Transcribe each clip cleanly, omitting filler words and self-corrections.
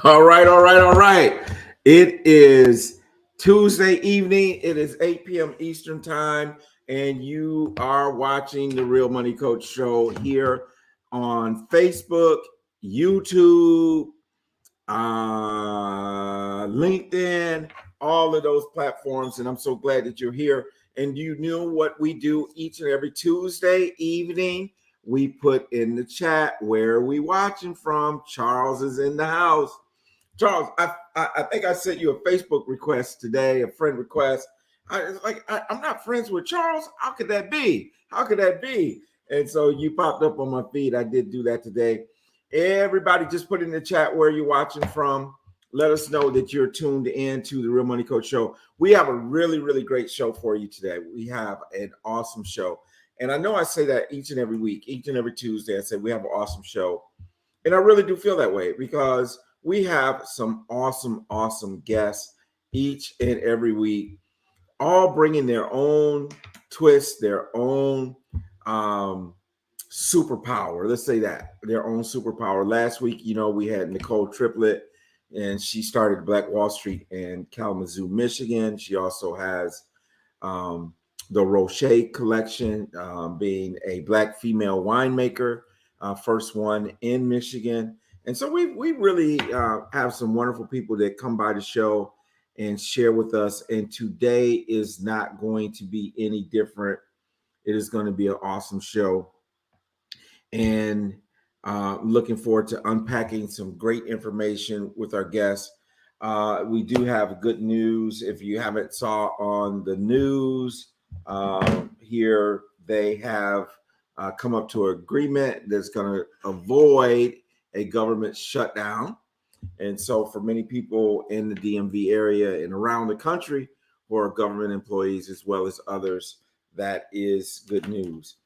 All right, all right, all right. It is Tuesday evening. It is 8 p.m. Eastern time, and you are watching the Real Money Coach Show here on Facebook, YouTube, LinkedIn, all of those platforms. And I'm so glad that you're here. And you know what we do each and every Tuesday evening? We put in the chat where are we watching from. Charles is in the house. Charles, I think I sent you a Facebook request today, a friend request. I'm not friends with Charles. How could that be? How could that be? And so you popped up on my feed. I did do that today. Everybody, just put in the chat where you're watching from. Let us know that you're tuned in to the Real Money Coach Show. We have a really, really great show for you today. We have an awesome show. And I know I say that each and every week, each and every Tuesday. I say we have an awesome show. And I really do feel that way because we have some awesome, awesome guests each and every week, all bringing their own twist, their own superpower. Let's say that, their own superpower. Last week, we had Nicole Triplett, and she started Black Wall Street in Kalamazoo, Michigan. She also has the Rocher collection, being a Black female winemaker, first one in Michigan. And so we really have some wonderful people that come by the show and share with us. And today is not going to be any different. It is going to be an awesome show. And looking forward to unpacking some great information with our guests. We do have good news. If you haven't saw on the news here, they have come up to an agreement that's going to avoid a government shutdown. And so for many people in the DMV area and around the country who are government employees as well as others, that is good news.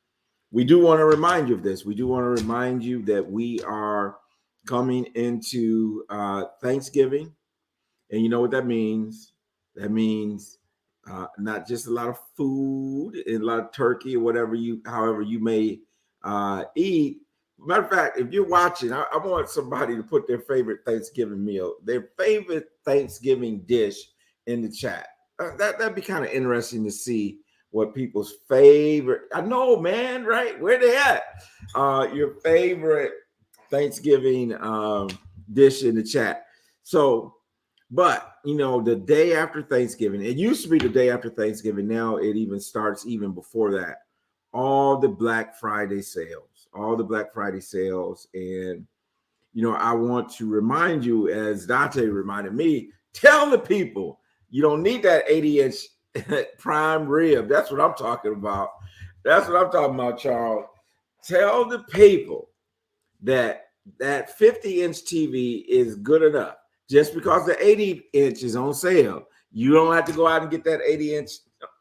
We do want to remind you of this. We do want to remind you that we are coming into Thanksgiving. And you know what that means? That means not just a lot of food and a lot of turkey or however you may eat. Matter of fact, if you're watching, I want somebody to put their favorite Thanksgiving meal, their favorite Thanksgiving dish in the chat. That'd be kind of interesting to see what people's favorite. I know, man, right? Where they at? Your favorite Thanksgiving dish in the chat. So, but the day after Thanksgiving, it used to be the day after Thanksgiving. Now it even starts even before that. All the Black Friday sales. And, I want to remind you, as Dante reminded me, tell the people you don't need that 80-inch prime rib. That's what I'm talking about. Charles. Tell the people that 50-inch TV is good enough. Just because the 80-inch is on sale, you don't have to go out and get that 80-inch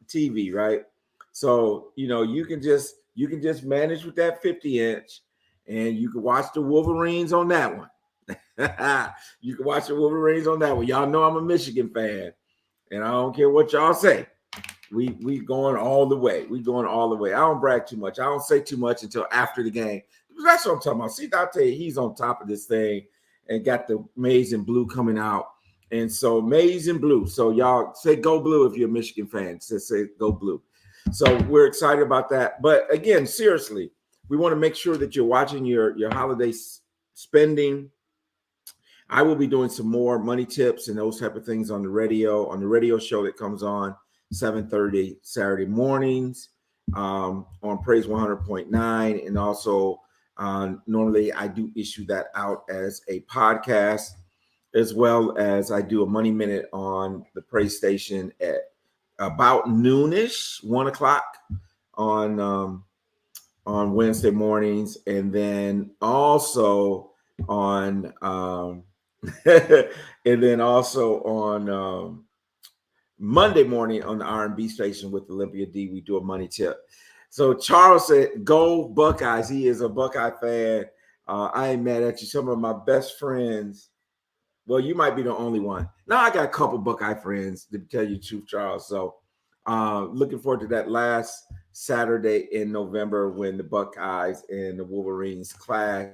TV, right? So, you can just manage with that 50-inch, and you can watch the Wolverines on that one. You can watch the Wolverines on that one. Y'all know I'm a Michigan fan, and I don't care what y'all say. We going all the way. I don't brag too much. I don't say too much until after the game. That's what I'm talking about. See, Dante, he's on top of this thing and got the maize and blue coming out. And so maize and blue. So y'all say go blue if you're a Michigan fan. Say go blue. So we're excited about that. But again, seriously, we want to make sure that you're watching your holiday spending. I will be doing some more money tips and those type of things on the radio show that comes on 7:30 Saturday mornings on Praise 100.9. And also normally I do issue that out as a podcast, as well as I do a Money Minute on the Praise station at about noonish, 1:00 on Wednesday mornings, and then also on Monday morning on the R&B station with Olympia D. We do a money tip. So Charles said, "Go Buckeyes." He is a Buckeye fan. I ain't mad at you. Some of my best friends. Well, you might be the only one. Now I got a couple Buckeye friends, to tell you the truth, Charles. So looking forward to that last Saturday in November when the Buckeyes and the Wolverines clash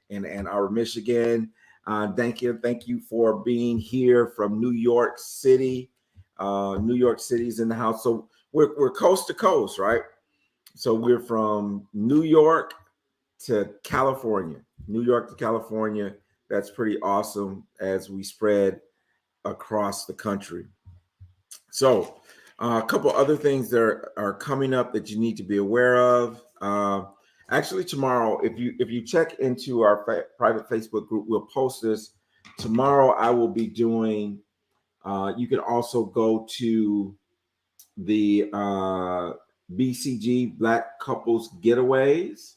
in Ann Arbor, Michigan. Thank you for being here from New York City. New York City's in the house. So we're coast to coast, right? So we're from New York to California. New York to California. That's pretty awesome as we spread across the country. So, a couple other things that are coming up that you need to be aware of. Actually, tomorrow, if you check into our private Facebook group, we'll post this tomorrow. I will be doing. You can also go to the BCG Black Couples Getaways.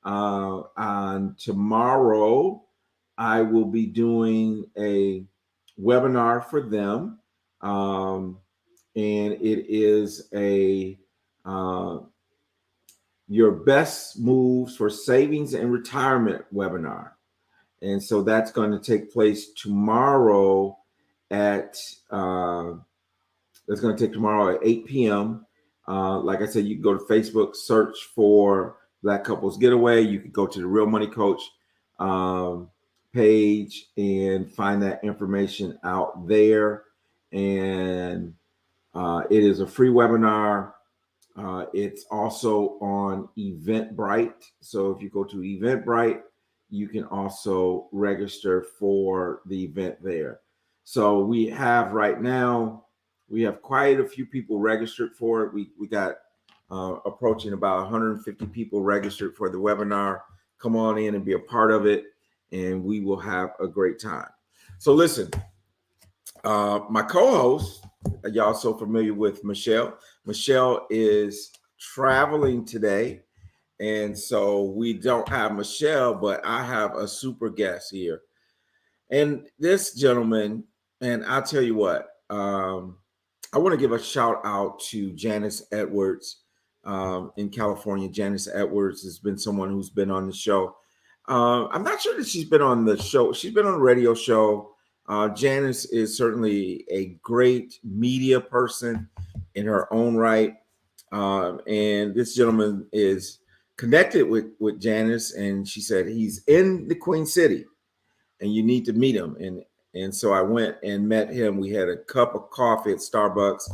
On tomorrow, I will be doing a webinar for them. And it is a your best moves for savings and retirement webinar. And so that's going to take place tomorrow at that's going to take tomorrow at 8 p.m. Like I said, you can go to Facebook, search for Black Couples Getaway. You can go to the Real Money Coach page and find that information out there. And it is a free webinar. It's also on Eventbrite. So if you go to Eventbrite, you can also register for the event there. So we have right now, we have quite a few people registered for it. We got approaching about 150 people registered for the webinar. Come on in and be a part of it, and we will have a great time. So listen, my co-host, y'all so familiar with Michelle. Michelle is traveling today, and so we don't have Michelle, but I have a super guest here. And this gentleman, and I'll tell you what, I want to give a shout out to Janice Edwards in California. Janice Edwards has been someone who's been on the show. I'm not sure that she's been on the show. She's been on a radio show. Janice is certainly a great media person in her own right. And this gentleman is connected with Janice, and she said he's in the Queen City and you need to meet him. And so I went and met him. We had a cup of coffee at Starbucks,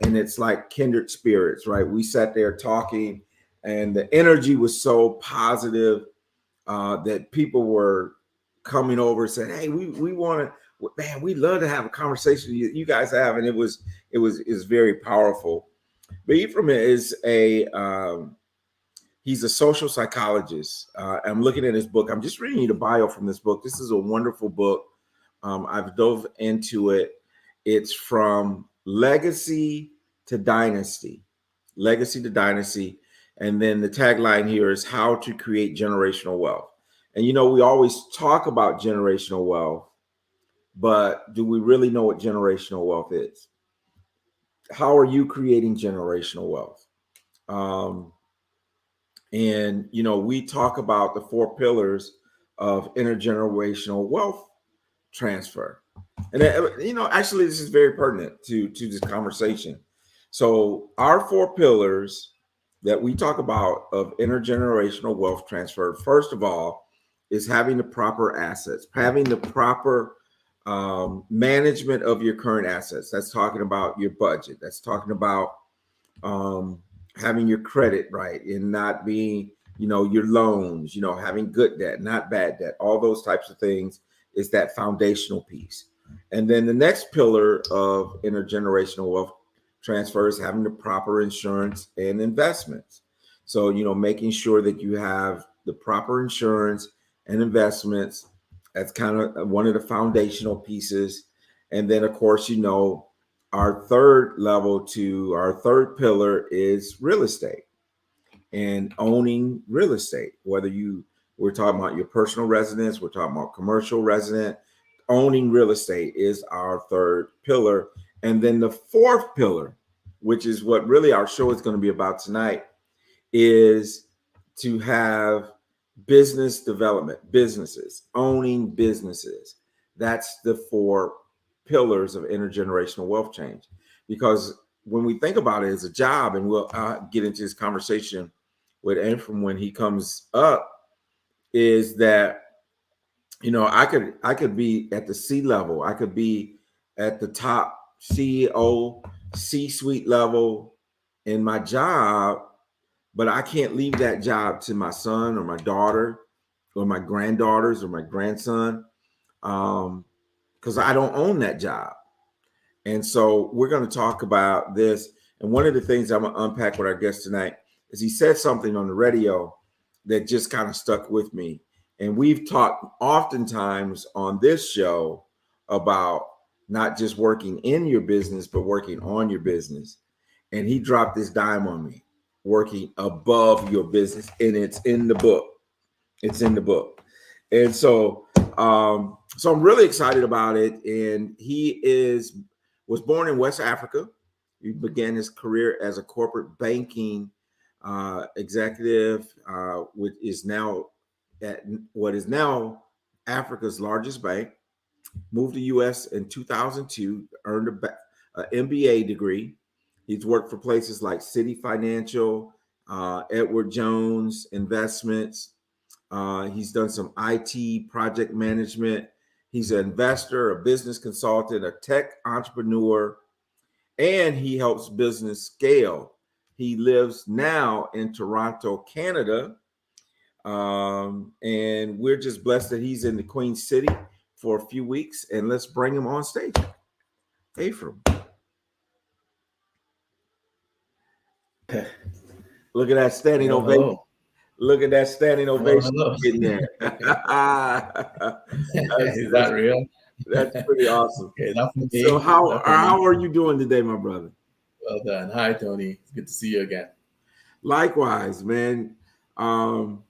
and it's like kindred spirits, right? We sat there talking, and the energy was so positive that people were coming over and said, "Hey, we want to, man, we'd love to have a conversation you guys have." And it was very powerful. But Ephraim is he's a social psychologist. I'm looking at his book. I'm just reading you the bio from this book. This is a wonderful book. I've dove into it. It's from Legacy to Dynasty. Legacy to Dynasty. And then the tagline here is how to create generational wealth. And you know, we always talk about generational wealth, but do we really know what generational wealth is? How are you creating generational wealth? And, you know, we talk about the 4 pillars of intergenerational wealth transfer. And, you know, actually, this is very pertinent to this conversation. So our 4 pillars that we talk about of intergenerational wealth transfer, first of all, is having the proper assets, having the proper management of your current assets. That's talking about your budget. That's talking about having your credit right and not being, you know, your loans, you know, having good debt, not bad debt, all those types of things is that foundational piece. And then the next pillar of intergenerational wealth transfer is having the proper insurance and investments. So, you know, making sure that you have the proper insurance and investments. That's kind of one of the foundational pieces. And then, of course, you know, our third pillar is real estate and owning real estate. Whether we're talking about your personal residence, we're talking about commercial resident, owning real estate is our third pillar. And then the fourth pillar, which is what really our show is going to be about tonight, is to have business development, businesses, owning businesses. That's the 4 pillars of intergenerational wealth change. Because when we think about it as a job, and we'll get into this conversation with Afam when he comes up, is that I could be at the C level, I could be at the top CEO, C-suite level in my job, but I can't leave that job to my son or my daughter or my granddaughters or my grandson, because I don't own that job. And so we're going to talk about this. And one of the things I'm going to unpack with our guest tonight is he said something on the radio that just kind of stuck with me. And we've talked oftentimes on this show about not just working in your business, but working on your business. And he dropped this dime on me, working above your business. And it's in the book. It's in the book. And so I'm really excited about it. And he was born in West Africa. He began his career as a corporate banking executive, which is now at what is now Africa's largest bank. Moved to U.S. in 2002, earned an MBA degree. He's worked for places like Citi Financial, Edward Jones Investments. He's done some IT project management. He's an investor, a business consultant, a tech entrepreneur, and he helps business scale. He lives now in Toronto, Canada. And we're just blessed that he's in the Queen City for a few weeks. And let's bring him on stage. Afam. Look at that standing ovation. Look at that standing ovation in there. Is that real? That's pretty awesome. Okay, so how are you doing today, my brother? Well done. Hi, Tony. It's good to see you again. Likewise, man. So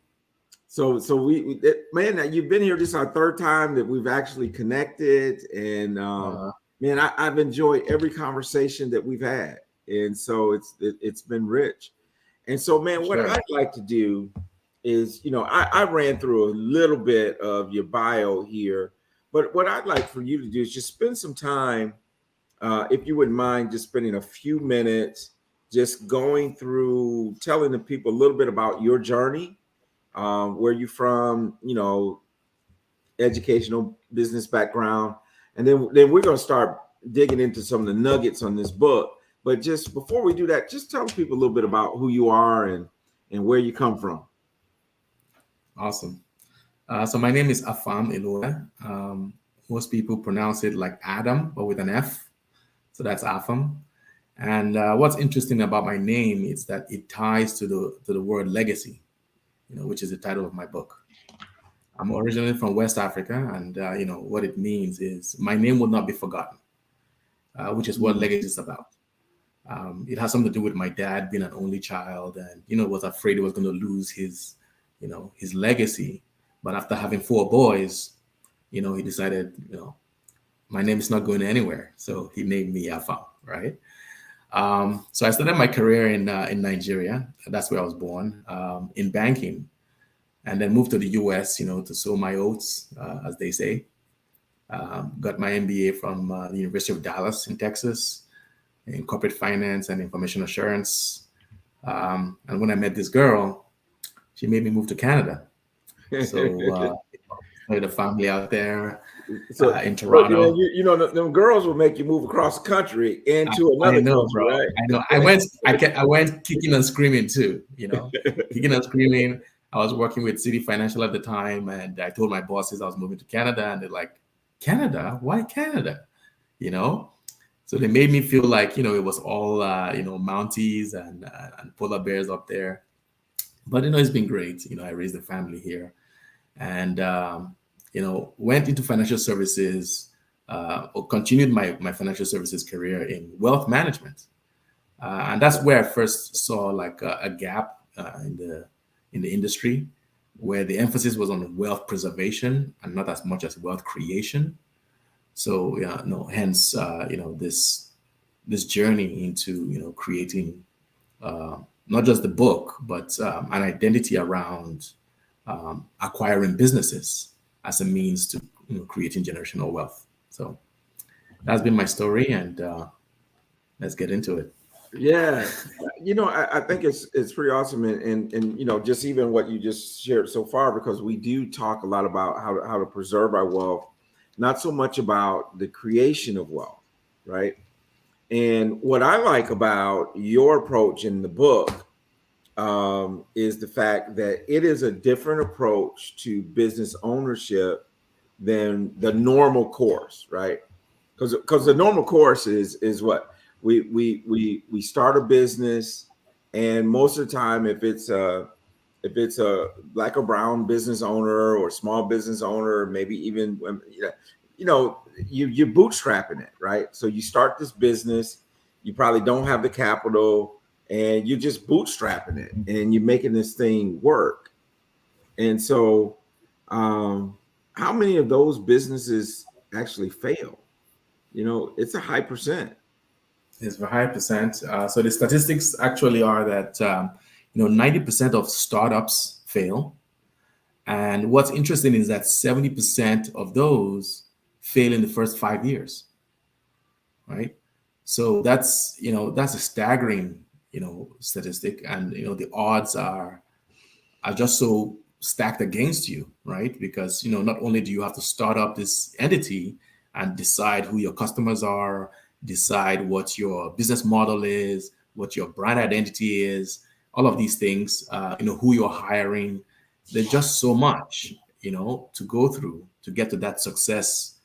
we man, you've been here. This is our third time that we've actually connected, and man, I've enjoyed every conversation that we've had, and so it's been rich. And so, man, what I'd like to do is, I ran through a little bit of your bio here, but what I'd like for you to do is just spend some time, if you wouldn't mind, just spending a few minutes, just going through, telling the people a little bit about your journey, where you're from, educational business background, and then we're going to start digging into some of the nuggets on this book. But just before we do that, just tell people a little bit about who you are and where you come from. Awesome. So my name is Afam Elue. Most people pronounce it like Adam, but with an F. So that's Afam. And what's interesting about my name is that it ties to the word legacy, which is the title of my book. I'm originally from West Africa, and what it means is my name will not be forgotten, which is what legacy is about. It has something to do with my dad being an only child, and was afraid he was going to lose his legacy. But after having 4 boys, he decided, my name is not going anywhere, so he named me Afam, right? So I started my career in Nigeria. That's where I was born, in banking, and then moved to the U.S. To sow my oats, as they say. Got my MBA from the University of Dallas in Texas, in corporate finance and information assurance. And when I met this girl, she made me move to Canada. So I had a family out there in Toronto. Them girls will make you move across the country into another country, bro. Right? I know. I went kicking and screaming too, kicking and screaming. I was working with Citi Financial at the time, and I told my bosses I was moving to Canada, and they're like, Canada? Why Canada? So they made me feel like, it was all, Mounties and polar bears up there. But, it's been great. I raised a family here and, went into financial services, or continued my financial services career in wealth management. And that's where I first saw like a gap in the industry, where the emphasis was on wealth preservation and not as much as wealth creation. So hence this journey into creating not just the book, but an identity around acquiring businesses as a means to creating generational wealth. So that's been my story, and let's get into it. Yeah, I think it's pretty awesome, and just even what you just shared so far, because we do talk a lot about how to preserve our wealth, not so much about the creation of wealth, right? And what I like about your approach in the book is the fact that it is a different approach to business ownership than the normal course, right? Because the normal course is what we start a business, and most of the time, if it's a black or brown business owner or small business owner, maybe even you're bootstrapping it, right? So you start this business, you probably don't have the capital, and you're just bootstrapping it, and you're making this thing work. And so, how many of those businesses actually fail? It's a high percent. It's a high percent. So the statistics actually are that 90% of startups fail, and what's interesting is that 70% of those fail in the first 5 years, right? So that's a staggering statistic, and the odds are just so stacked against you, right? Because not only do you have to start up this entity and decide who your customers are, decide what your business model is, what your brand identity is, all of these things, who you're hiring. There's just so much, to go through to get to that success,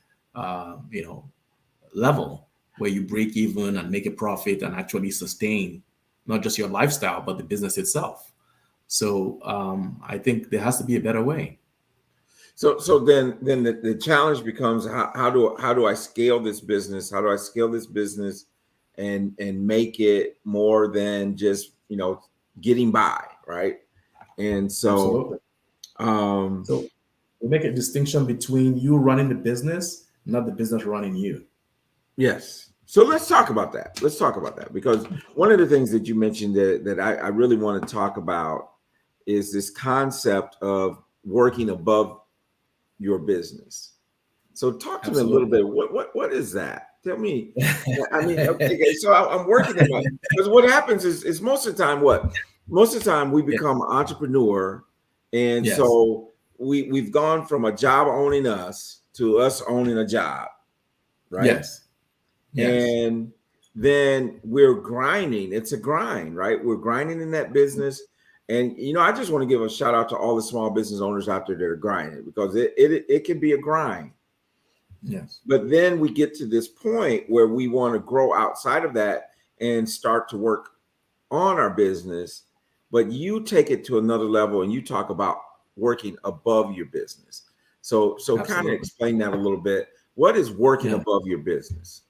level where you break even and make a profit and actually sustain not just your lifestyle but the business itself. So I think there has to be a better way. So then the challenge becomes, how do I scale this business? How do I scale this business and make it more than just getting by, right? And so Absolutely. um So we make a distinction between you running the business, not the business running you. yes. So let's talk about that. Let's talk about that, because one of the things that you mentioned that I really want to talk about is this concept of working above your business. So talk to me a little Absolutely. bit. What is that? Tell me. I mean, okay, so I'm working in my, because what happens is most of the time, most of the time we Yeah. become an entrepreneur, and Yes. so we've gone from a job owning us to us owning a job, right? Yes. Yes. And then we're grinding. It's a grind, right? We're grinding in that business. And I just want to give a shout out to all the small business owners out there that are grinding, because it can be a grind. Yes. But then we get to this point where we want to grow outside of that and start to work on our business. But you take it to another level and you talk about working above your business. So kind of Absolutely. explain that a little bit. What is working Yeah. above your business?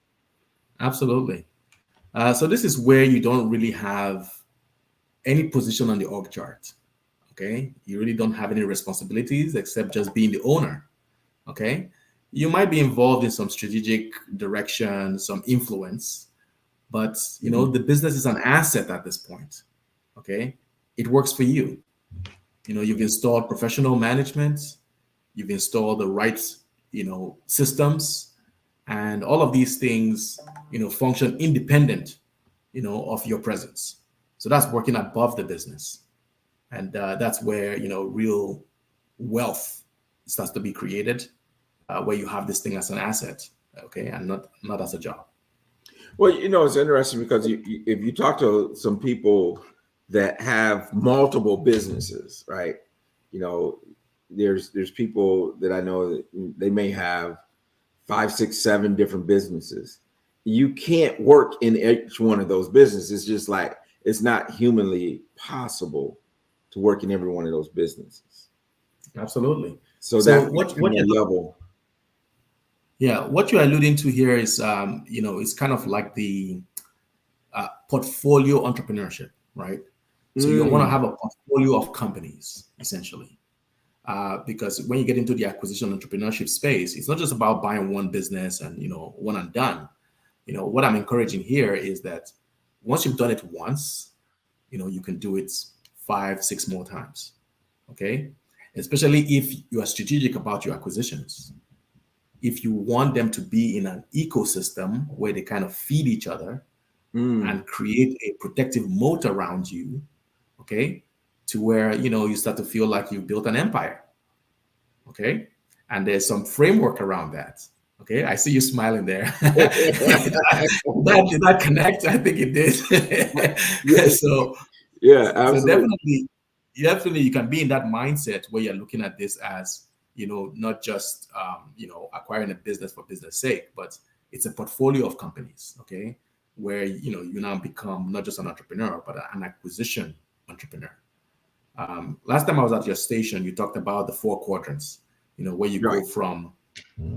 Absolutely. So this is where you don't really have any position on the org chart. Okay. You really don't have any responsibilities except just being the owner. Okay. You might be involved in some strategic direction, some influence, but Mhm. the business is an asset at this point. Okay. It works for you. You've installed professional management, you've installed the right systems, and all of these things function independent of your presence. So that's working above the business, and that's where real wealth starts to be created, where you have this thing as an asset, okay, and not as a job. Well, it's interesting because if you talk to some people that have multiple businesses, right? You know, there's people that I know that they may have 5, 6, 7 different businesses. You can't work in each one of those businesses. It's just like it's not humanly possible to work in every one of those businesses. Absolutely. So So that's what kind what of you're level. yeah, what you're alluding to here is it's kind of like the portfolio entrepreneurship, right? So you want to Mm, have a portfolio of companies, essentially, because when you get into the acquisition entrepreneurship space, it's not just about buying one business and one and done. What I'm encouraging here is that once you've done it once, you can do it 5, 6 more times. Okay, especially if you are strategic about your acquisitions. If you want them to be in an ecosystem where they kind of feed each other, Mm. and create a protective moat around you, okay, to where you start to feel like you've built an empire, okay, and there's some framework around that. Okay, I see you smiling there. Did that connect? I think it did. Yeah, so yeah, so absolutely. definitely you can be in that mindset where you're looking at this as not just acquiring a business for business sake, but it's a portfolio of companies, okay, where you now become not just an entrepreneur but an acquisition entrepreneur. Last time I was at your station, you talked about the four quadrants, where you go Right, from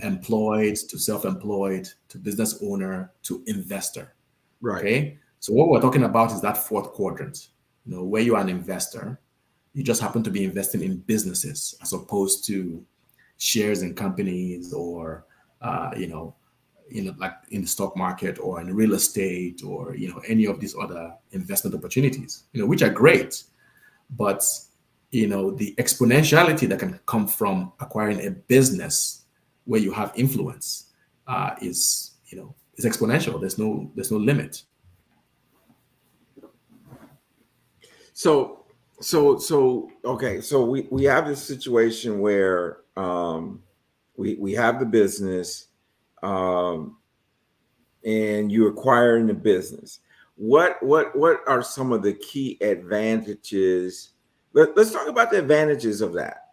employed to self-employed to business owner to investor. right. Okay. So what we're talking about is that fourth quadrant, where you are an investor. You just happen to be investing in businesses as opposed to shares in companies or, like in the stock market or in real estate or, any of these other investment opportunities, which are great. But, the exponentiality that can come from acquiring a business where you have influence is exponential. There's no limit. So, okay. So we have this situation where we have the business, um, and you acquiring the business. What are some of the key advantages? Let's talk about the advantages of that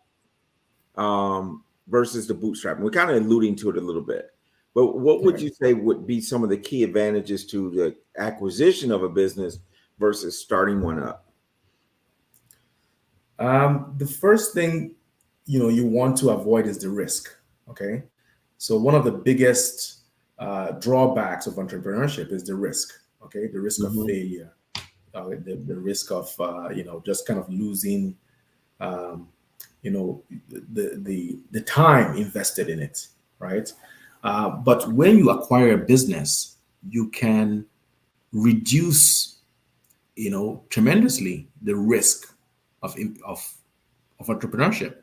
versus the bootstrapping. We're kind of alluding to it a little bit, but what would Right. you say would be some of the key advantages to the acquisition of a business versus starting one up? The first thing you want to avoid is the risk. Okay, so one of the biggest drawbacks of entrepreneurship is the risk. Okay, the risk of Mhm. failure, the risk of just kind of losing um, the time invested in it, right? But when you acquire a business, you can reduce tremendously the risk of of of entrepreneurship,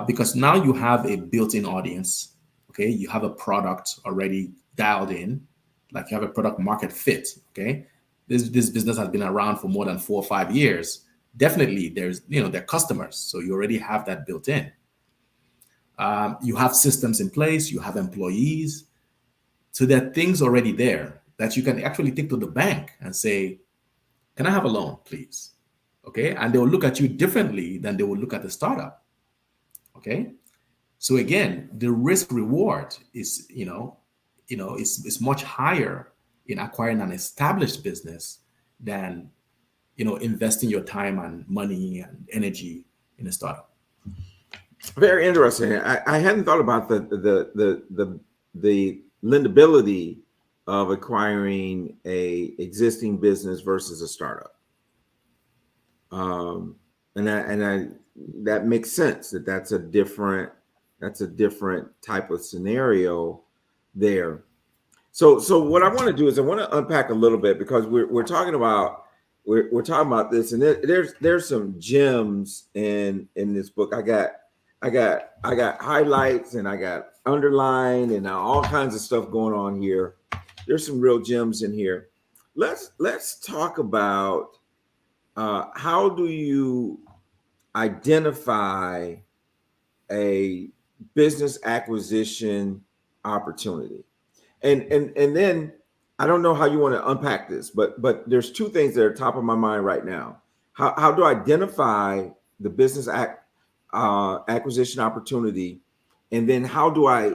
because now you have a built-in audience. Okay, you have a product already dialed in, like you have a product market fit. Okay, this business has been around for more than 4 or 5 years. Definitely, there's they're customers, so you already have that built in. You have systems in place, you have employees, so there are things already there that you can actually take to the bank and say, "Can I have a loan, please?" Okay, and they will look at you differently than they will look at the startup. Okay, so again, the risk reward is much higher in acquiring an established business than investing your time and money and energy in a startup. Very interesting. I hadn't thought about the lendability of acquiring a existing business versus a startup. Um, and I that makes sense that's a different type of scenario there. So what I want to do is I want to unpack a little bit because we're talking about we're talking about this, and there's some gems in this book. I got highlights and I got underlined and all kinds of stuff going on here. There's some real gems in here. Let's talk about how do you identify a business acquisition opportunity, and then I don't know how you want to unpack this, but there's two things that are top of my mind right now. How do I identify the acquisition opportunity, and then how do I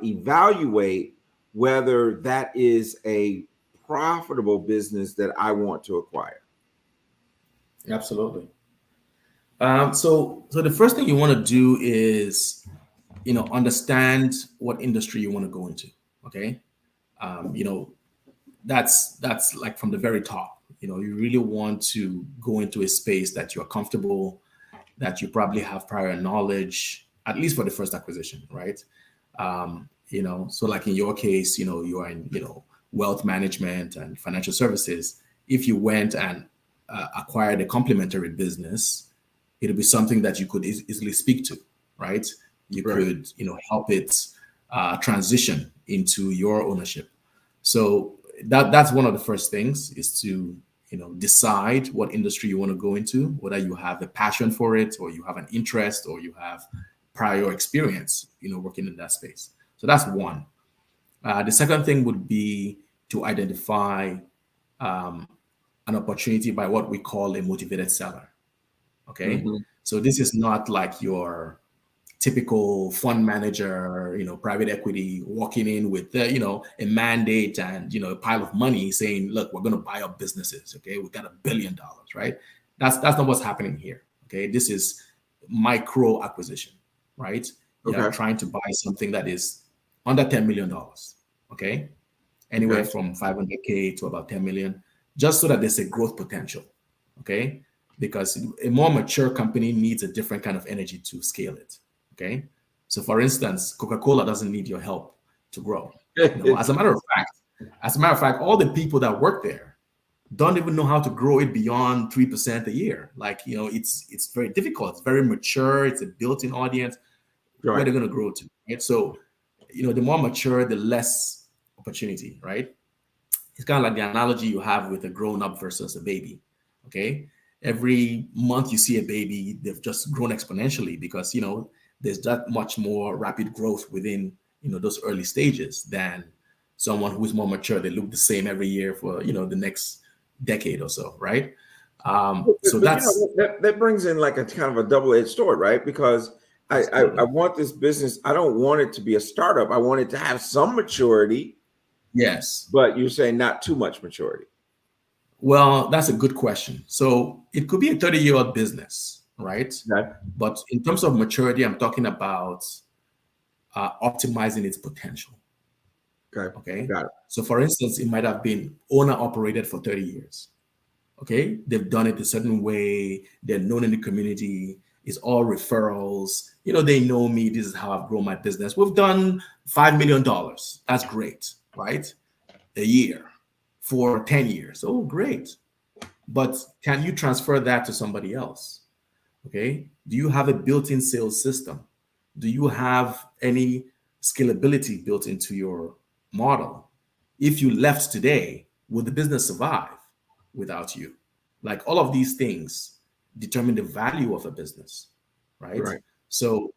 evaluate whether that is a profitable business that I want to acquire? Absolutely. So the first thing you want to do is understand what industry you want to go into. Okay, um, you know that's like from the very top. You really want to go into a space that you're comfortable, that you probably have prior knowledge, at least for the first acquisition, right? So like in your case, you are in wealth management and financial services. If you went and acquired a complementary business, it'll be something that you could easily speak to, right? You Right. could help it transition into your ownership. So that's one of the first things, is to decide what industry you want to go into, whether you have a passion for it, or you have an interest, or you have prior experience working in that space. So that's one. The second thing would be to identify um, an opportunity by what we call a motivated seller. Okay, Hmm. so this is not like your typical fund manager, private equity walking in with a mandate and a pile of money saying, "Look, we're going to buy up businesses. Okay, we got $1 billion," right? That's not what's happening here. Okay, this is micro acquisition, right? You are Okay. trying to buy something that is under $10 million. Okay, anywhere Okay. from 500K to about 10 million, just so that there's a growth potential. Okay, because a more mature company needs a different kind of energy to scale it. Okay, so for instance, Coca-Cola doesn't need your help to grow. As a matter of fact, all the people that work there don't even know how to grow it beyond 3% a year. Like, it's very difficult. It's very mature. It's a built-in audience. Where Right. they're going to grow to, right? So, the more mature, the less opportunity, right? It's kind of like the analogy you have with a grown-up versus a baby. Okay, every month you see a baby, they've just grown exponentially because there's that much more rapid growth within those early stages than someone who's more mature. They look the same every year for the next decade or so, right? So But that's that brings in like a kind of a double-edged sword, right? Because I absolutely, want this business. I don't want it to be a startup. I want it to have some maturity, yes. but you're saying not too much maturity. Well, that's a good question. So it could be a 30-year-old business, right? Okay. But in terms of maturity, I'm talking about optimizing its potential. Okay. Okay. Got it. So, for instance, it might have been owner operated for 30 years. Okay. They've done it a certain way. They're known in the community. It's all referrals. They know me. This is how I've grown my business. We've done $5 million. That's great, right? A year for 10 years. Oh, great. But can you transfer that to somebody else? Okay. Do you have a built in sales system? Do you have any scalability built into your model? If you left today, would the business survive without you? Like, all of these things determine the value of a business, right? Right. So,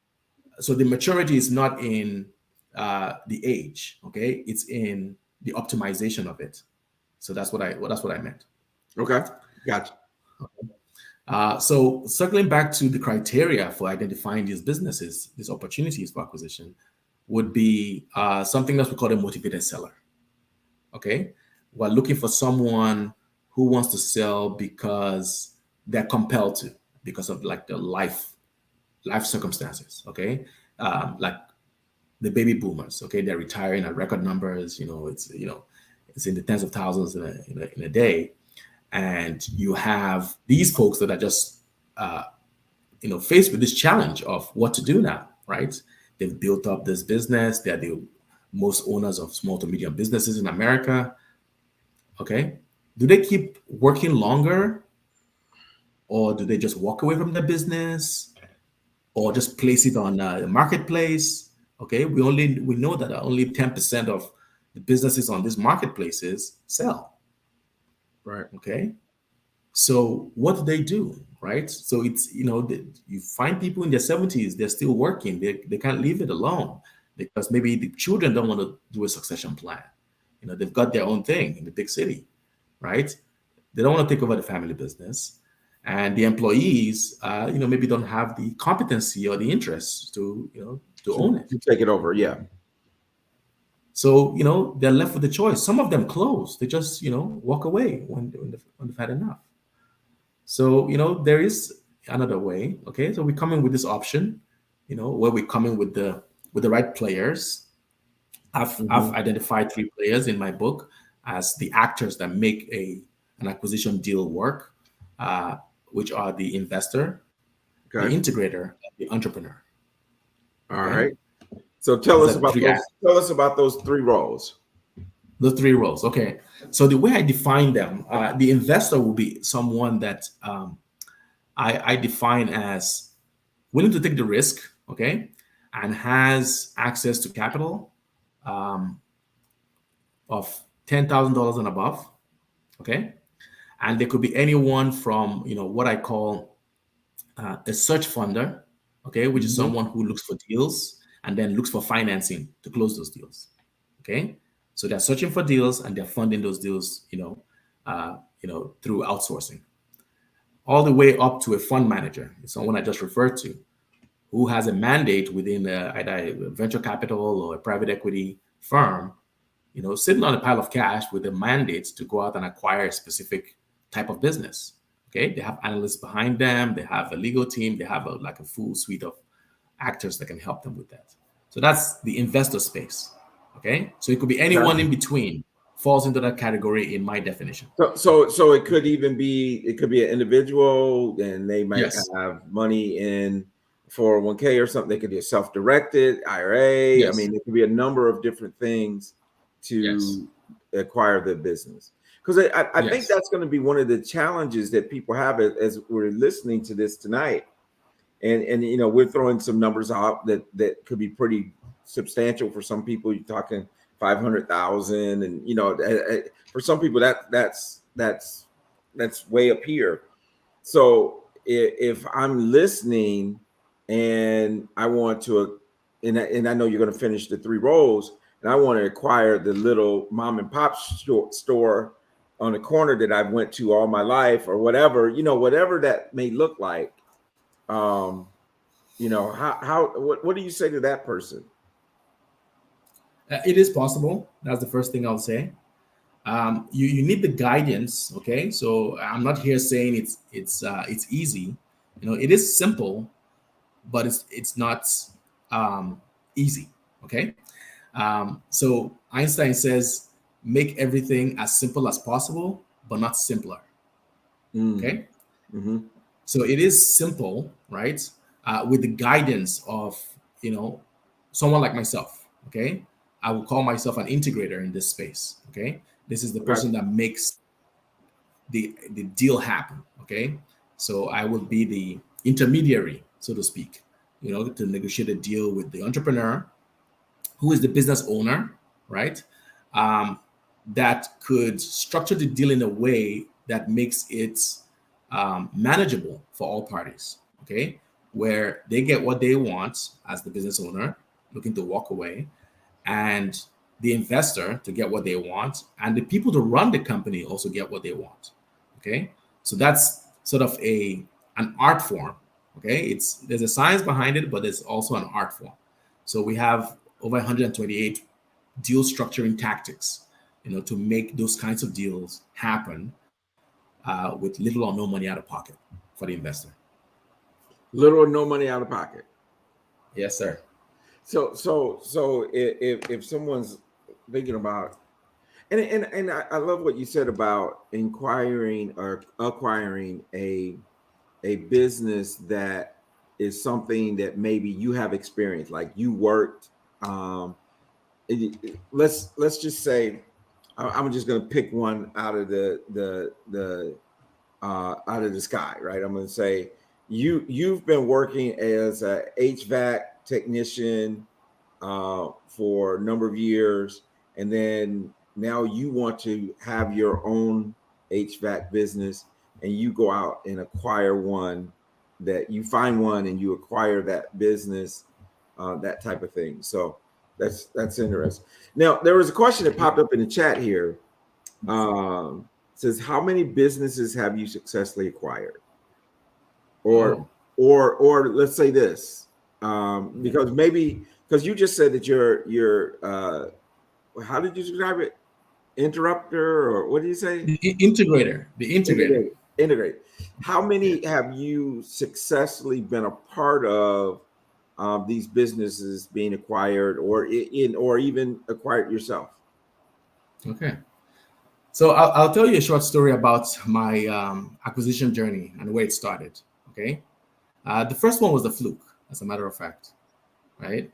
the maturity is not in the age, okay? It's in the optimization of it. So that's what I meant. Okay. Gotcha. So circling back to the criteria for identifying these businesses, these opportunities for acquisition, would be something that we call a motivated seller. Okay, we're looking for someone who wants to sell because they're compelled to, because of like the life circumstances. Okay, like the baby boomers. Okay, they're retiring at record numbers. It's in the tens of thousands in a day, and you have these folks that are just faced with this challenge of what to do now, right? They've built up this business. They're the most owners of small to medium businesses in America. Okay, do they keep working longer, or do they just walk away from the business, or just place it on the marketplace? Okay, we know that only 10% of the businesses on these marketplaces sell. Right. Okay, so what do they do, right? So it's you find people in their 70s, they're still working. They can't leave it alone because maybe the children don't want to do a succession plan. They've got their own thing in the big city, right? They don't want to take over the family business, and the employees, maybe don't have the competency or the interest to own it. To take it over. Yeah. So they're left with the choice. Some of them close. They just walk away when they've had enough. So, there is another way. Okay. So we come in with this option, where we come in with the right players. I've Hmm. identified 3 players in my book as the actors that make an acquisition deal work, uh, which are the investor, the Okay. integrator, and the entrepreneur. All Okay. right. So These are the three actors. tell us about those three roles. The 3 roles. Okay. So the way I define them, the investor will be someone that I define as willing to take the risk, okay, and has access to capital um, of $10,000 and above. Okay, and there could be anyone from what I call a search funder, okay, which is Mhm. someone who looks for deals and then looks for financing to close those deals. Okay, so they're searching for deals and they're funding those deals, through outsourcing, all the way up to a fund manager, someone I just referred to, who has a mandate within either a venture capital or a private equity firm, sitting on a pile of cash with a mandate to go out and acquire a specific type of business. Okay, they have analysts behind them, they have a legal team, they have like a full suite of actors that can help them with that. So that's the investor space. Okay, so it could be anyone in between falls into that category in my definition. So it could even be, it could be an individual and they might Yes. have money in 401k or something. They could be a self-directed IRA. I Yes. mean, it could be a number of different things Yes. to acquire the business. Because I think Yes. that's going to be one of the challenges that people have as we're listening to this tonight. And we're throwing some numbers out that could be pretty substantial for some people. You're talking 500,000, and for some people that's way up here. So if I'm listening and I want to, and I know you're going to finish the 3 roles, and I want to acquire the little mom and pop store on the corner that I've went to all my life, or whatever, whatever that may look like. um what do you say to that person? It is possible. That's the first thing I'll say. You need the guidance. Okay, so I'm not here saying it's easy. It is simple, but it's not easy. Okay, so Einstein says make everything as simple as possible, but not simpler. Mm. Okay, Hmm. so it is simple, right? With the guidance of someone like myself. Okay, I will call myself an integrator in this space. Okay, this is the Okay. person that makes the deal happen. Okay, so I will be the intermediary, so to speak, to negotiate a deal with the entrepreneur, who is the business owner, right? Um, that could structure the deal in a way that makes it manageable for all parties. Okay, where they get what they want as the business owner looking to walk away, and the investor to get what they want, and the people to run the company also get what they want. Okay, so that's sort of an art form. Okay, there's a science behind it, but there's also an art form. So we have over 128 deal structuring tactics, to make those kinds of deals happen with little or no money out of pocket for the investor. Little or no money out of pocket. Yes, sir. So if someone's thinking about, and I love what you said about inquiring or acquiring a business that is something that maybe you have experience, like you worked. Let's just say I'm just going to pick one out of the out of the sky, right? I'm going to say you've been working as a HVAC technician for a number of years, and then now you want to have your own HVAC business, and you go out and acquire one, that you find one and you acquire that business, that type of thing. So that's interesting. Now there was a question that popped up in the chat here. Says, how many businesses have you successfully acquired? Or Oh, or let's say this, yeah. because maybe, because you just said that you're how did you describe it? Interrupter, or what did you say? The integrator. Integrate. How Yeah. many have you successfully been a part of, these businesses being acquired, or or even acquired yourself? Okay. So I'll tell you a short story about my acquisition journey and where it started. Okay. The first one was a fluke, as a matter of fact, right?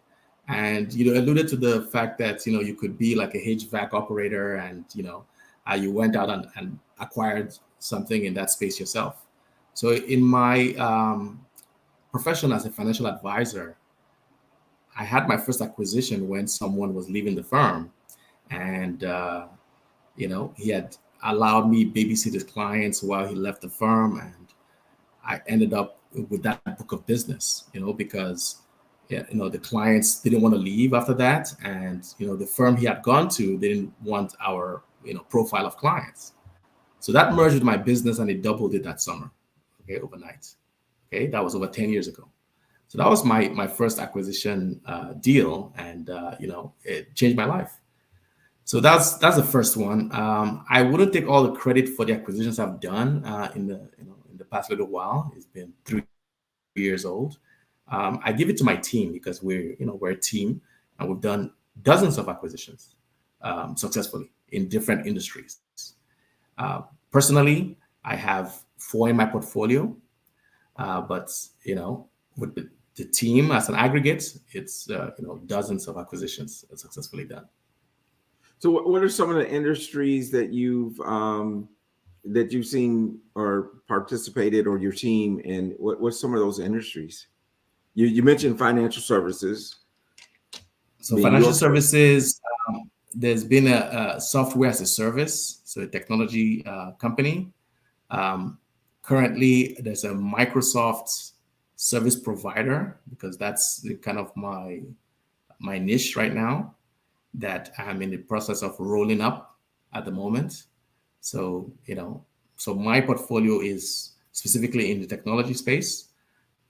And alluded to the fact that you could be like a HVAC operator, and you went out and acquired something in that space yourself. So in my profession as a financial advisor, I had my first acquisition when someone was leaving the firm, and He had allowed me babysit his clients while he left the firm, and I ended up with that book of business, because yeah, the clients didn't want to leave after that, and the firm he had gone to didn't want our profile of clients. So that merged with my business, and it doubled it that summer, okay, overnight. Okay, that was over 10 years ago. So that was my first acquisition deal, and it changed my life. So that's the first one. I wouldn't take all the credit for the acquisitions I've done in the past little while. It's been 3 years old. I give it to my team because we're a team, and we've done dozens of acquisitions successfully in different industries. Personally, I have 4 in my portfolio, but with the team as an aggregate, it's dozens of acquisitions successfully done. So, what are some of the industries that you've seen or participated, or your team in? What's some of those industries? You mentioned financial services So being financial your. services, there's been a software as a service, so a technology company. Um, Currently, there's a Microsoft service provider because that's kind of my niche right now that I'm in the process of rolling up at the moment. So so my portfolio is specifically in the technology space,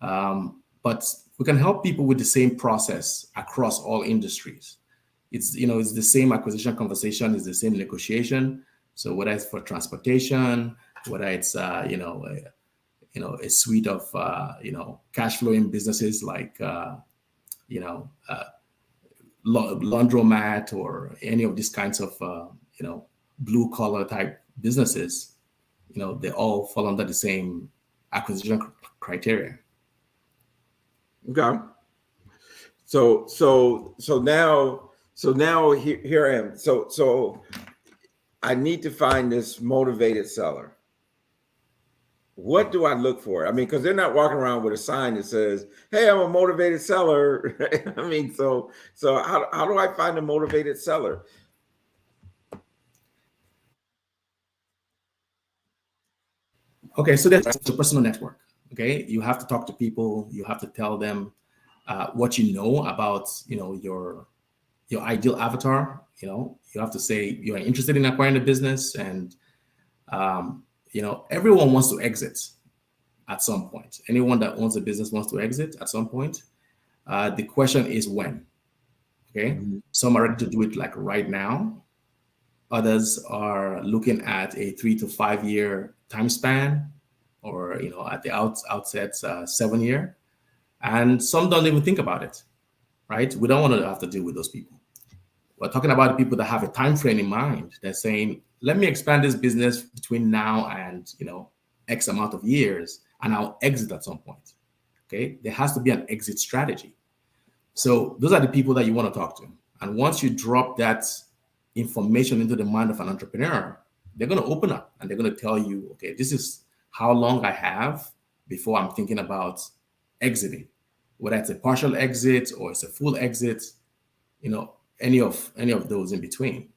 but we can help people with the same process across all industries. It's the same acquisition conversation, it's the same negotiation. So whether it's for transportation, whether it's a suite of cash flowing businesses like you know uh, laundromat or any of these kinds of blue collar type businesses, they all fall under the same acquisition criteria. Okay. So now here I am. So I need to find this motivated seller. What do I look for? I mean, because they're not walking around with a sign that says, "Hey, I'm a motivated seller." I mean, so how do I find a motivated seller? Okay, so that's a personal network. Okay, you have to talk to people. You have to tell them what you know about your ideal avatar. You have to say you're interested in acquiring a business, and everyone wants to exit at some point. Anyone that owns a business wants to exit at some point. The question is when. Okay, Mhm. some are ready to do it like right now. Others are looking at a 3 to 5 year time span, or at the outset 7 year, and some don't even think about it. Right? We don't want to have to deal with those people. We're talking about the people that have a time frame in mind. They're saying, "Let me expand this business between now and X amount of years, and I'll exit at some point." Okay, there has to be an exit strategy. So those are the people that you want to talk to. And once you drop that information into the mind of an entrepreneur, they're going to open up and they're going to tell you, "Okay, this is how long I have before I'm thinking about exiting, whether it's a partial exit or it's a full exit, any of those in between."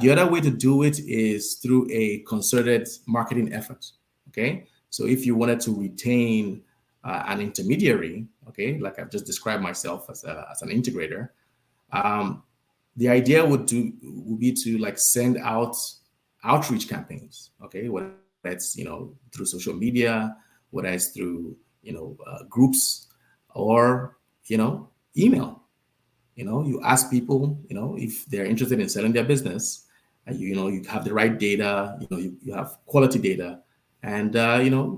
The other way to do it is through a concerted marketing effort. Okay, so if you wanted to retain an intermediary, okay, like I've just described myself as an integrator, um, the idea would be to like send out outreach campaigns. Okay, whether it's through social media, whether it's through groups, or email. You ask people, if they're interested in selling their business, and you have the right data, you have quality data, and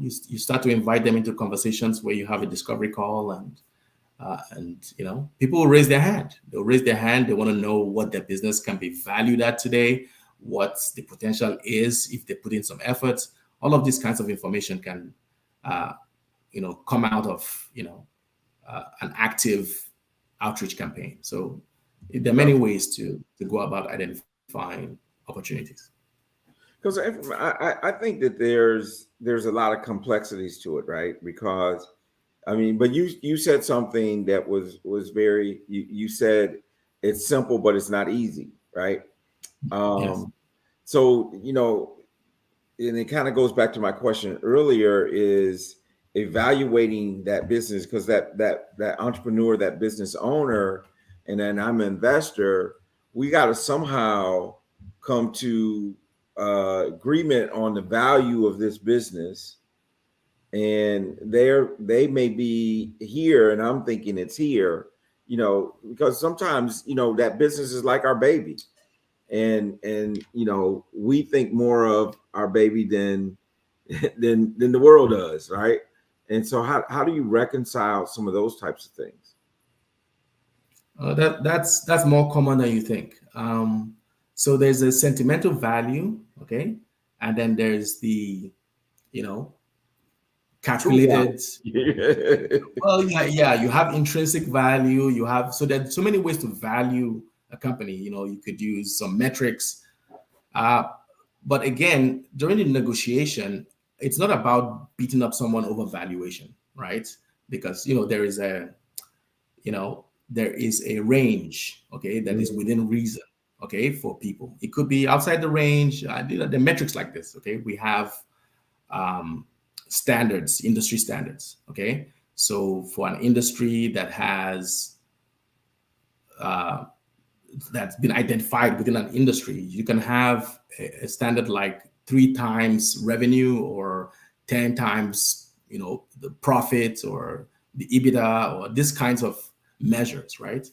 you start to invite them into conversations where you have a discovery call, and people will raise their hand. They'll raise their hand. They want to know what their business can be valued at today, what the potential is if they put in some efforts. All of these kinds of information can uh, come out of an active outreach campaign. So there are many ways to go about identifying opportunities. Because I think that there's a lot of complexities to it, right? Because I mean, but you said something that was very you said it's simple, but it's not easy, right? Yes. Um, So, and it kind of goes back to my question earlier, is evaluating that business, because that entrepreneur, that business owner, and then I'm an investor, we got to somehow come to agreement on the value of this business. And they may be here and I'm thinking it's here, because sometimes, that business is like our baby, and we think more of our baby than than the world does, right? And so how do you reconcile some of those types of things? That's more common than you think. So there's a sentimental value, okay, and then there's the, you know, True calculated. value. Well, yeah, you have intrinsic value. You have, so there's so many ways to value a company. You could use some metrics, uh, but again, during the negotiation, it's not about beating up someone over valuation, right? Because there is a range, okay, that is within reason, okay, for people. It could be outside the range. The metrics like this, okay. We have standards, industry standards, okay. So for an industry that has that's been identified within an industry, you can have a standard like 3 times revenue or 10 times, the profit or the EBITDA or these kinds of measures, right?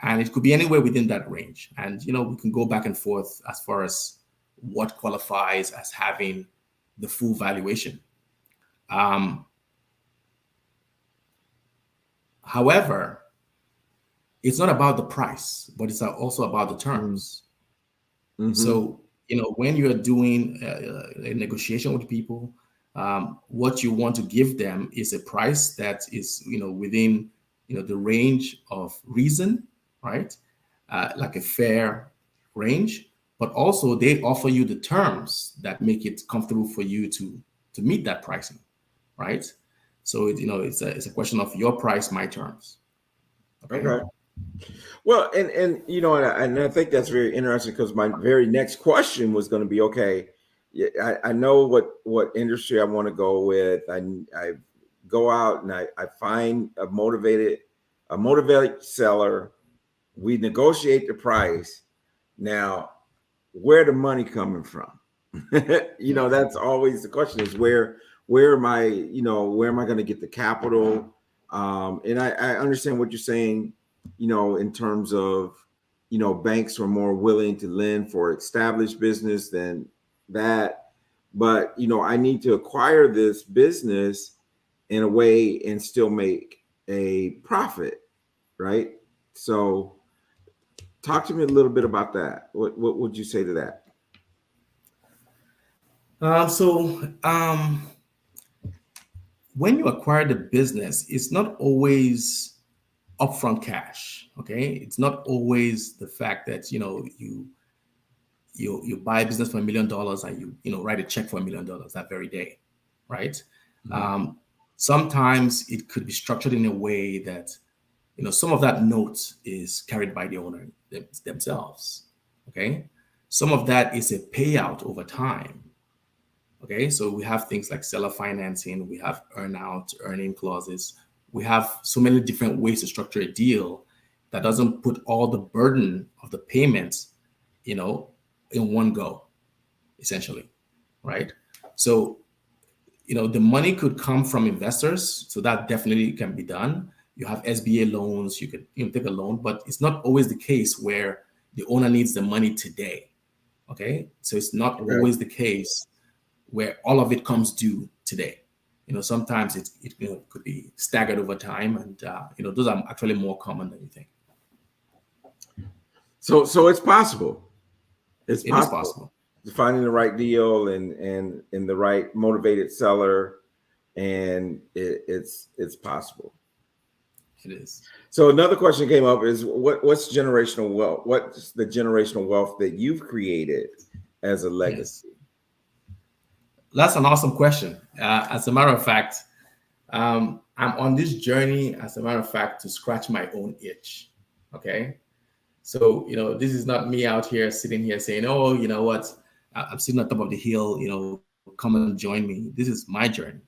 And it could be anywhere within that range. And we can go back and forth as far as what qualifies as having the full valuation. However, it's not about the price, but it's also about the terms. Mm-hmm. So, when you're doing a negotiation with people, what you want to give them is a price that is, within, the range of reason, right? Like a fair range, but also they offer you the terms that make it comfortable for you to meet that pricing, right? So, it's a question of your price, my terms. Okay. Well, and I think that's very interesting, because my very next question was going to be, okay, yeah, I know what industry I want to go with. I go out and I find a motivated seller. We negotiate the price. Now, where the money coming from? That's always the question, is where am I, where am I going to get the capital? And I understand what you're saying, in terms of, banks are more willing to lend for established business than that. But, I need to acquire this business in a way and still make a profit, right? So talk to me a little bit about that. What would you say to that? When you acquire the business, it's not always upfront cash. Okay, it's not always the fact that you buy a business for $1 million and you write a check for $1 million that very day, right? Mm-hmm. Sometimes it could be structured in a way that some of that note is carried by the owner themselves. Okay, some of that is a payout over time. Okay, so we have things like seller financing, we have earning clauses, we have so many different ways to structure a deal that doesn't put all the burden of the payments, in one go, essentially, right? So, the money could come from investors, so that definitely can be done. You have SBA loans, you could take a loan, but it's not always the case where the owner needs the money today. Okay, so it's not always the case where all of it comes due today. Sometimes it could be staggered over time, and those are actually more common than you think. So it's possible. It's It is possible. possible. Finding the right deal and the right motivated seller, and it's possible. It is. So another question came up is, what's generational wealth? What's the generational wealth that you've created as a legacy? Yes. That's an awesome question. As a matter of fact, I'm on this journey, as a matter of fact, to scratch my own itch. Okay. So, this is not me out here sitting here saying, oh, you know what? I'm sitting on top of the hill, come and join me. This is my journey.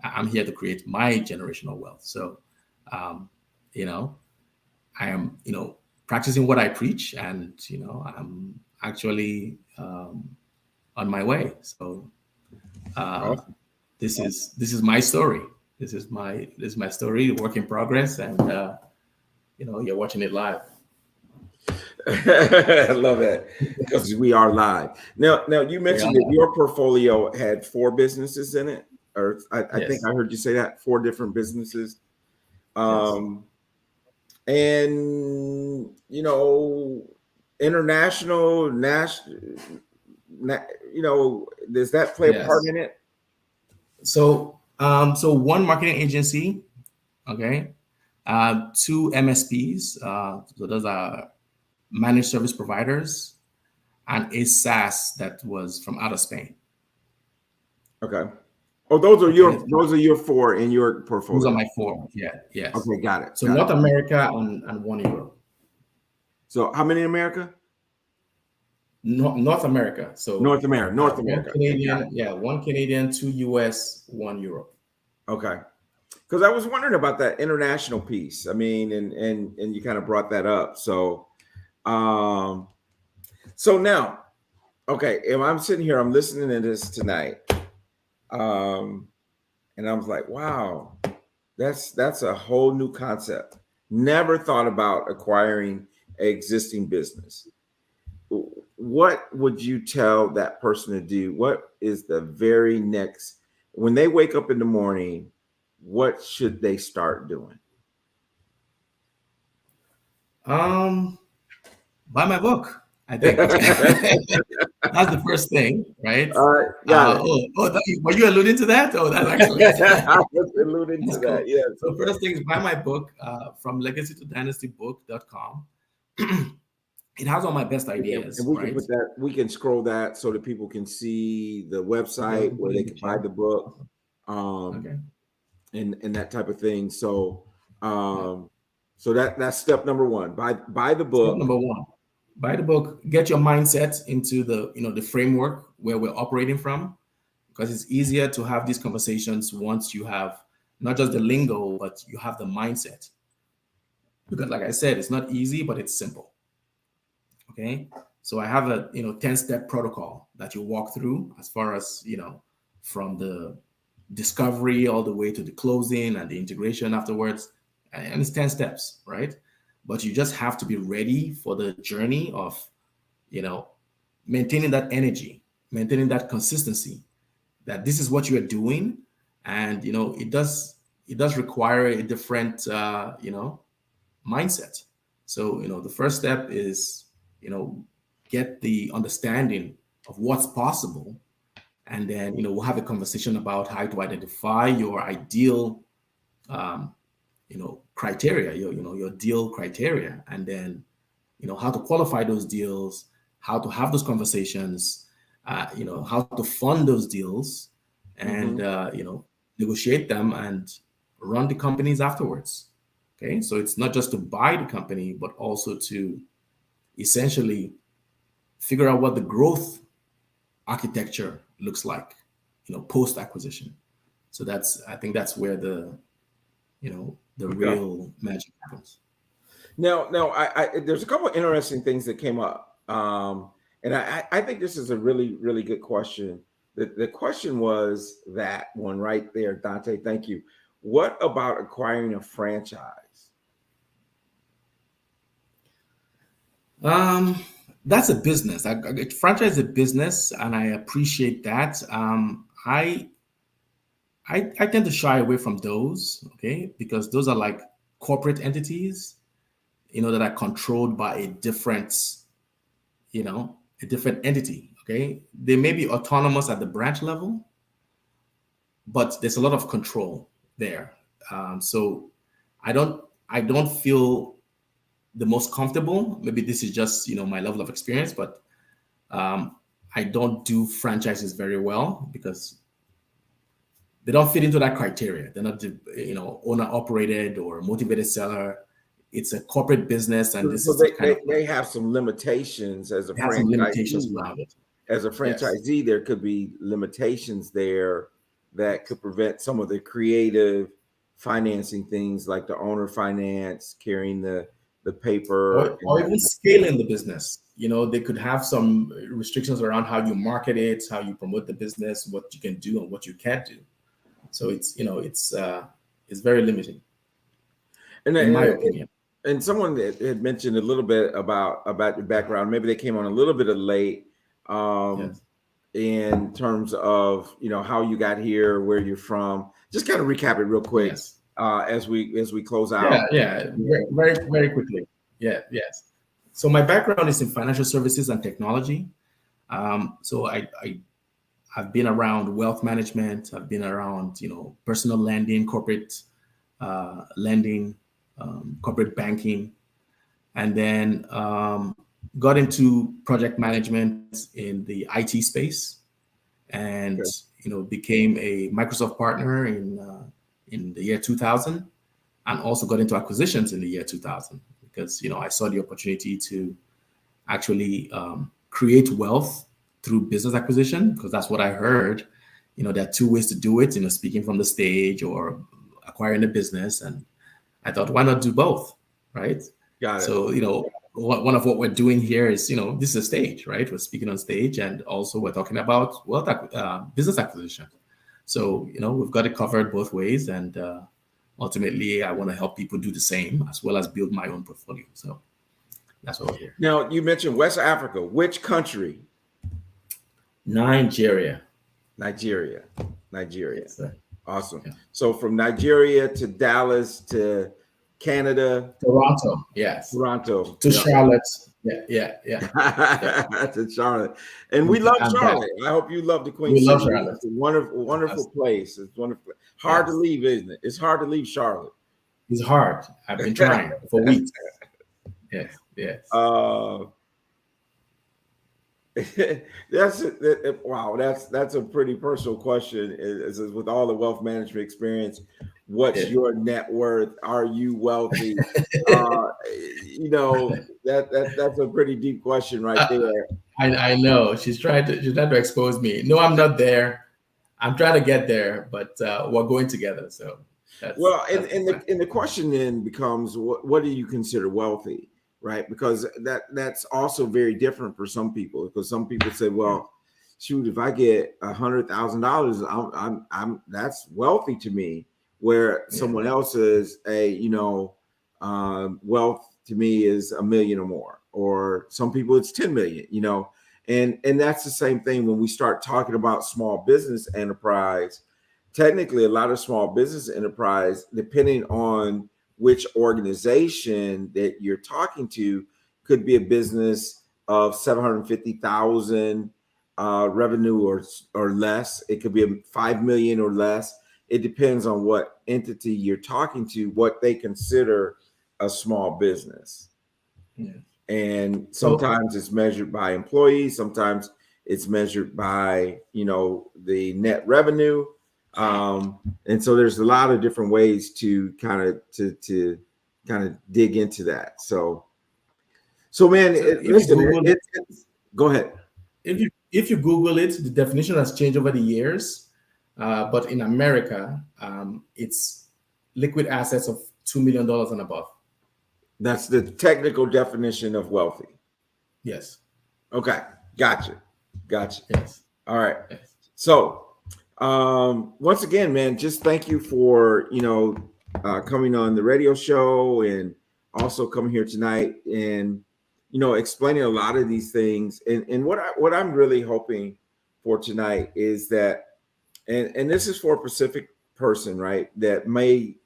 I'm here to create my generational wealth. So, um, you know, I am, practicing what I preach, and I'm actually on my way. So, uh, Awesome. this is my story. This is my story, work in progress, and you're watching it live. I love that because we are live now. You Yeah. mentioned that your portfolio had 4 businesses in it, or I think Yes. I heard you say that 4 different businesses. Yes. Um, and international, national, does that play a part Yes. in it? So one marketing agency, okay, 2 MSPs. So those are managed service providers, and a SaaS that was from out of Spain. Okay. Oh, those are Okay, your 4 in your those are portfolio. my 4. Yeah, yes. Okay, got it. So Got it. North America and one Europe. So how many in America? North America. So North America. North one America. Okay, got Canadian, it. yeah, one Canadian, 2 US, one Europe. Okay. Because I was wondering about that international piece. I mean, and you kind of brought that up. Um, so now, okay, if I'm sitting here, I'm listening to this tonight, and I was like, wow, that's a whole new concept. Never thought about acquiring an existing business. What would you tell that person to do? What is the very next when they wake up in the morning? What should they start doing? Um, buy my book, I think. That's the first thing, right? All right, got it. Were you alluding to that? Oh, that's excellent. I was alluding to That's that. cool. Yes. So first thing is buy my book from legacy to dynastybook.com. It has all my best And ideas, we can right? put that. We can scroll that so that people can see the Okay, we website can where put it they in the can buy chat. the book, Awesome. um, Okay. and that type of thing. So, Yeah. that's step number 1. Buy the Step book. number 1, buy the book, get your mindset into the framework where we're operating from, because it's easier to have these conversations once you have not just the lingo, but you have the mindset. Because like I said, it's not easy, but it's simple. Okay. So I have a 10-step protocol that you walk through as far as from the discovery all the way to the closing and the integration afterwards. And it's 10 steps, right? But you just have to be ready for the journey of, you know, maintaining that energy, maintaining that consistency, that this is what you are doing. And, it does require a different, mindset. So, the first step is, get the understanding of what's possible. And then, we'll have a conversation about how to identify your ideal, um, criteria, your deal criteria, and then, how to qualify those deals, how to have those conversations, how to fund those deals, and, Mhm. negotiate them and run the companies afterwards. Okay. So it's not just to buy the company, but also to essentially figure out what the growth architecture looks like, post acquisition. So I think that's where the Okay. real magic happens. Now, there's a couple of interesting things that came up, and I think this is a really, really good question. The question was that one right there, Dante. Thank you. What about acquiring a franchise? Um, that's a business. Franchise is a business, and I appreciate that. I tend to shy away from those, okay, because those are like corporate entities, that are controlled by a different entity. Okay, they may be autonomous at the branch level, but there's a lot of control there. So I don't feel the most comfortable. Maybe this is just my level of experience, but um, I don't do franchises very well because they don't fit into that criteria. They're not owner operated or motivated seller. It's a corporate business, and this So is the kind of they have some limitations as a it has some limitations franchisee, around it. as a Yes. franchisee, there could be limitations there that could prevent some of the creative financing things like the owner finance, carrying the paper Or and even scaling the business. They could have some restrictions around how you market it, how you promote the business, what you can do and what you can't do. So it's very limiting, and in my and, opinion. and someone that had mentioned a little bit about your background. Maybe they came on a little bit of late. Um, Yes. in terms of how you got here, where you're from. Just kind of recap it real quick Yes. as we close Yeah. out. Yeah. Very, very, very quickly. Yeah. Yes. So my background is in financial services and technology. So I've been around wealth management. I've been around, personal lending, corporate lending, corporate banking, and then got into project management in the IT space, and Okay. became a Microsoft partner in the year 2000, and also got into acquisitions in the year 2000 because I saw the opportunity to actually create wealth through business acquisition, because that's what I heard. There are two ways to do it, speaking from the stage or acquiring a business. And I thought, why not do both? Right. Got it. So, one of what we're doing here is, this is a stage, right? We're speaking on stage, and also we're talking about business acquisition. So, we've got it covered both ways. And ultimately, I want to help people do the same as well as build my own portfolio. So that's what we're here. Now you mentioned West Africa. Which country? Nigeria. Nigeria. Yes, sir. Awesome. Yeah. So from Nigeria to Dallas to Canada, Toronto. Yes. Toronto, To Charlotte. Yeah. Yeah. Yeah. to Charlotte, and we love I'm back. Charlotte. I hope you love the Queen We love City. Charlotte. It's a wonderful, wonderful place. It's wonderful. Hard to Yes. leave, isn't it? It's hard to leave Charlotte. It's hard. I've been trying for weeks. Yes. Yes. Wow. That's a pretty personal question. With all the wealth management experience, what's your net worth? Are you wealthy? That's a pretty deep question right there. I know she's trying to expose me. No, I'm not there. I'm trying to get there, but we're going together. So that's the question then becomes, what do you consider wealthy? Right, because that's also very different for some people. Because some people say, well, shoot, if I get $100,000, I'm that's wealthy to me. Where someone else is wealth to me is $1 million or more, or some people it's 10 million. And that's the same thing when we start talking about small business enterprise. Technically, a lot of small business enterprise, depending on which organization that you're talking to, could be a business of 750,000 revenue or less. It could be 5 million or less. It depends on what entity you're talking to, what they consider a small business. Yeah. And sometimes it's measured by employees. Sometimes it's measured by the net revenue. And so there's a lot of different ways to kind of dig into that. So man, listen, go ahead. If you Google it, the definition has changed over the years. But in America, it's liquid assets of $2 million and above. That's the technical definition of wealthy. Yes. Okay. Gotcha. Yes. All right. Yes. So once again, man, just thank you for coming on the radio show, and also coming here tonight and explaining a lot of these things. And what I'm really hoping for tonight is that, and this is for a specific person, right, that may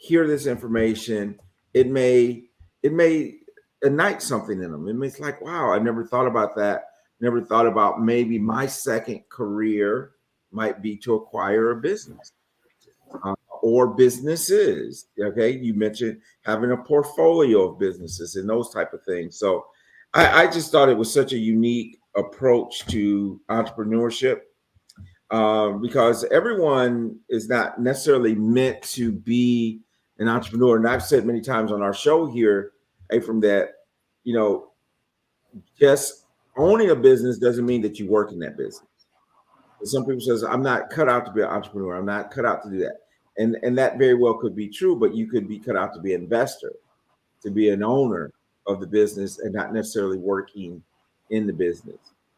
hear this information. It may ignite something in them. It's like, wow, I never thought about that. Never thought about maybe my second career might be to acquire a business or businesses. Okay, you mentioned having a portfolio of businesses and those type of things. So I just thought it was such a unique approach to entrepreneurship, because everyone is not necessarily meant to be an entrepreneur. And I've said many times on our show here, Afam, that just owning a business doesn't mean that you work in that business. Some people says, I'm not cut out to be an entrepreneur. I'm not cut out to do that. And that very well could be true, but you could be cut out to be an investor, to be an owner of the business and not necessarily working in the business.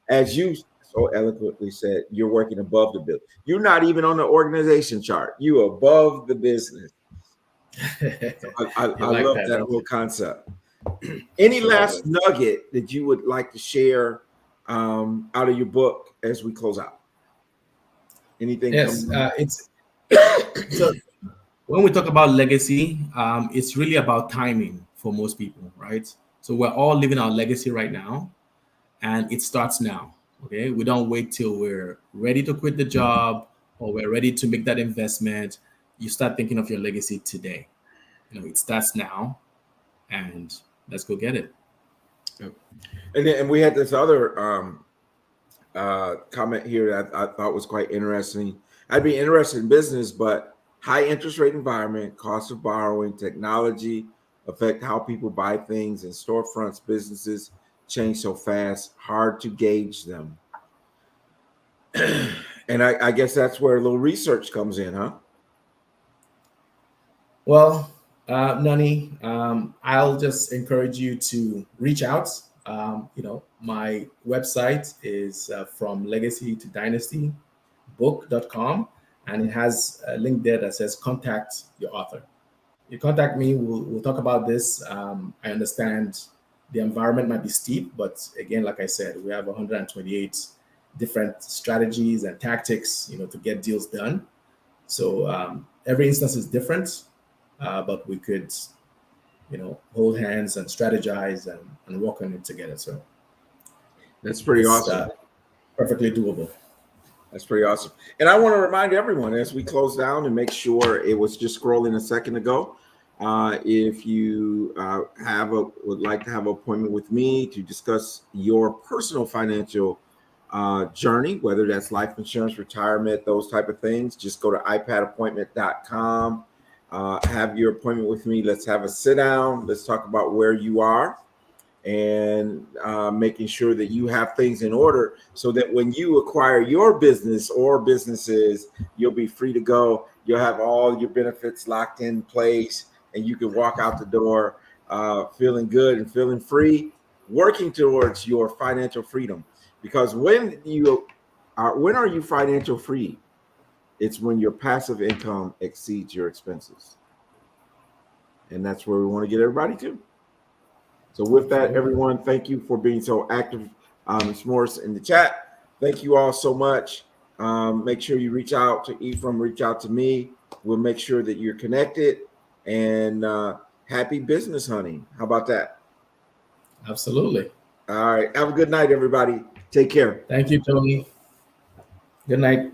As you so eloquently said, you're working above the business. You're not even on the organization chart. You're above the business. I like love that that, whole concept. Any last nugget that you would like to share out of your book as we close out? Anything? Yes, so when we talk about legacy, it's really about timing for most people, right? So we're all living our legacy right now, and it starts now. Okay, we don't wait till we're ready to quit the job or we're ready to make that investment. You start thinking of your legacy today. It starts now, and let's go get it. And we had this other comment here that I thought was quite interesting. I'd be interested in business, but high interest rate environment, cost of borrowing, technology affect how people buy things, and storefronts, businesses change so fast, hard to gauge them. And I guess that's where a little research comes in, huh? Well, Nani, I'll just encourage you to reach out. My website is from legacy to dynasty book.com, and it has a link there that says contact your author. You contact me, we'll talk about this. I understand the environment might be steep, but again, like I said, we have 128 different strategies and tactics, to get deals done. So every instance is different, but we could, hold hands and strategize and work on it together. So that's pretty awesome. Perfectly doable. That's pretty awesome. And I want to remind everyone as we close down and make sure it was just scrolling a second ago. If you would like to have an appointment with me to discuss your personal financial journey, whether that's life insurance, retirement, those type of things, just go to ipadappointment.com. Have your appointment with me. Let's have a sit down. Let's talk about where you are and making sure that you have things in order so that when you acquire your business or businesses, you'll be free to go. You'll have all your benefits locked in place, and you can walk out the door feeling good and feeling free, working towards your financial freedom. Because when are you financial free? It's when your passive income exceeds your expenses. And that's where we want to get everybody to. So with that, everyone, thank you for being so active. Ms. Morris in the chat. Thank you all so much. Make sure you reach out to Ephraim, reach out to me. We'll make sure that you're connected, and happy business hunting. How about that? Absolutely. All right. Have a good night, everybody. Take care. Thank you, Tony. Good night.